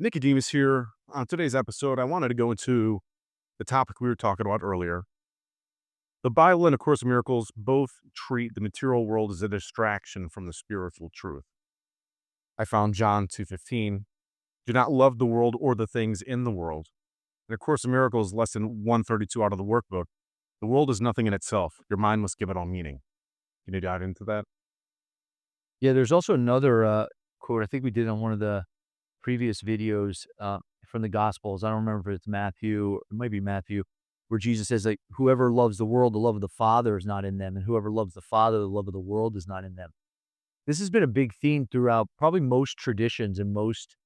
Nicodemus here. On today's episode, I wanted to go into the topic we were talking about earlier. The Bible and A Course in Miracles both treat the material world as a distraction from the spiritual truth. I found John 2:15. Do not love the world or the things in the world. And A Course in Miracles, lesson 132 out of the workbook. The world is nothing in itself. Your mind must give it all meaning. Can you dive into that? Yeah, there's also another, quote I think we did on one of the previous videos, from the Gospels. I don't remember if it's Matthew, it might be Matthew, where Jesus says, like, "Whoever loves the world, the love of the Father is not in them, and whoever loves the Father, the love of the world is not in them." This has been a big theme throughout probably most traditions and most,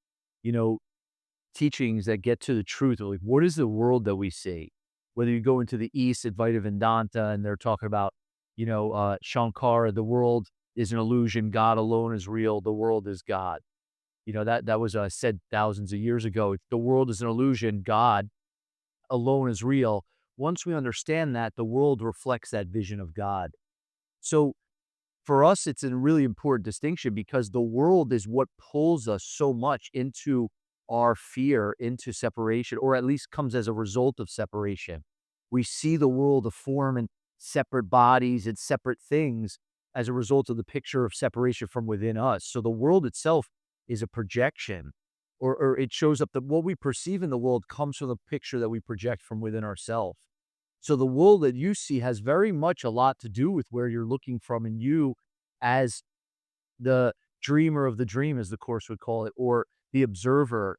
you know, teachings that get to the truth of, like, what is the world that we see? Whether you go into the East, Advaita Vedanta, and they're talking about, Shankara, the world is an illusion, God alone is real, the world is God. That was, said thousands of years ago. The world is an illusion, God alone is real. Once we understand that, the world reflects that vision of God. So, for us, it's a really important distinction because the world is what pulls us so much into our fear, into separation, or at least comes as a result of separation. We see the world of form and separate bodies and separate things as a result of the picture of separation from within us. So the world itself is a projection, or it shows up that what we perceive in the world comes from the picture that we project from within ourselves. So the world that you see has very much a lot to do with where you're looking from and you as the dreamer of the dream, as the Course would call it, or the observer,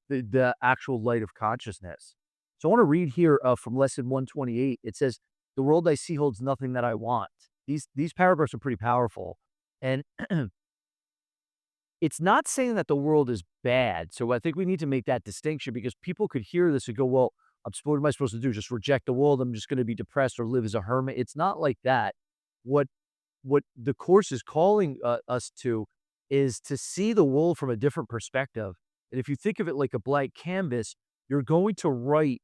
the actual light of consciousness. So I want to read here from lesson 128. It says, "The world I see holds nothing that I want." These paragraphs are pretty powerful. And it's not saying that the world is bad. So I think we need to make that distinction because people could hear this and go, well, what am I supposed to do? Just reject the world? I'm just going to be depressed or live as a hermit. It's not like that. What what the Course is calling us to is to see the world from a different perspective. And if you think of it like a blank canvas, you're going to write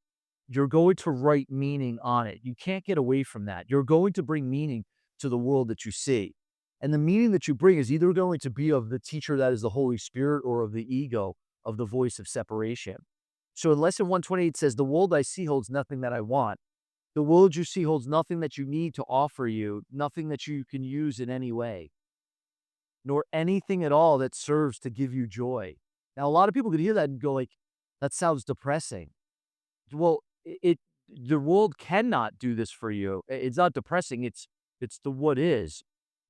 you're going to write meaning on it. You can't get away from that. You're going to bring meaning to the world that you see. And the meaning that you bring is either going to be of the teacher that is the Holy Spirit or of the ego, of the voice of separation. So in lesson 128 says, "The world I see holds nothing that I want." The world you see holds nothing that you need to offer you, nothing that you can use in any way, nor anything at all that serves to give you joy. Now, a lot of people could hear that and go like, that sounds depressing. Well, the world cannot do this for you. It's not depressing. It's the what is.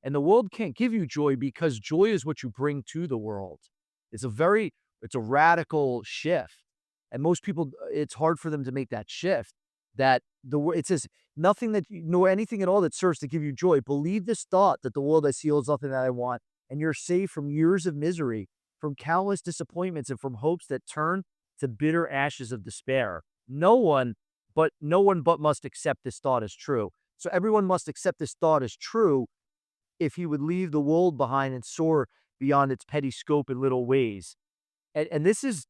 And the world can't give you joy because joy is what you bring to the world. It's a very it's a radical shift. And most people, it's hard for them to make that shift. That it says nothing that you nor anything at all that serves to give you joy. Believe this thought that the world I see holds nothing that I want, and you're saved from years of misery, from countless disappointments, and from hopes that turn to bitter ashes of despair. No one but must accept this thought as true. So everyone must accept this thought as true if he would leave the world behind and soar beyond its petty scope and little ways. And this is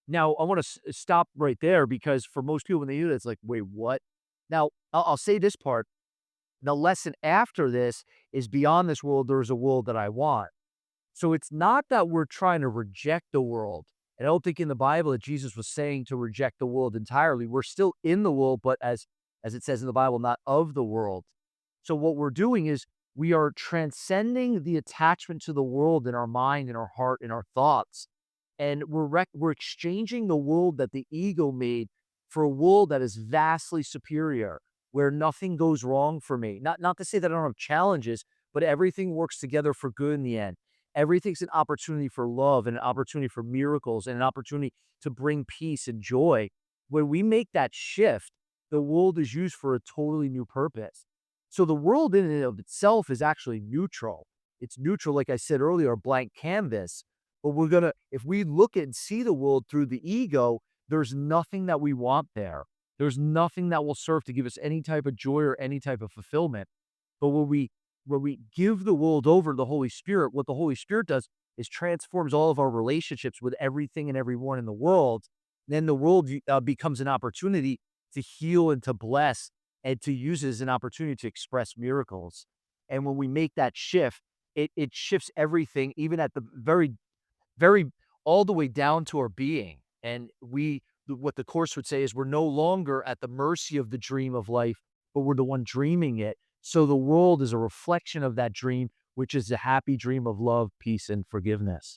now I want to stop right there because for most people when they hear that, it's like, wait, what? Now I'll say this part. The lesson after this is beyond this world, there is a world that I want. So it's not that we're trying to reject the world. And I don't think in the Bible that Jesus was saying to reject the world entirely. We're still in the world, but as it says in the Bible, not of the world. So what we're doing is we are transcending the attachment to the world in our mind, in our heart, in our thoughts. And we're exchanging the world that the ego made for a world that is vastly superior, where nothing goes wrong for me. Not to say that I don't have challenges, but everything works together for good in the end. Everything's an opportunity for love and an opportunity for miracles and an opportunity to bring peace and joy. When we make that shift, the world is used for a totally new purpose. So the world in and of itself is actually neutral. It's neutral, like I said earlier, a blank canvas. But if we look and see the world through the ego, there's nothing that we want there. There's nothing that will serve to give us any type of joy or any type of fulfillment. But when we give the world over to the Holy Spirit, what the Holy Spirit does is transforms all of our relationships with everything and everyone in the world. Then the world becomes an opportunity to heal and to bless and to use it as an opportunity to express miracles. And when we make that shift, it shifts everything, even at the very all the way down to our being. And what the Course would say is we're no longer at the mercy of the dream of life, but we're the one dreaming it. So the world is a reflection of that dream, which is a happy dream of love, peace, and forgiveness.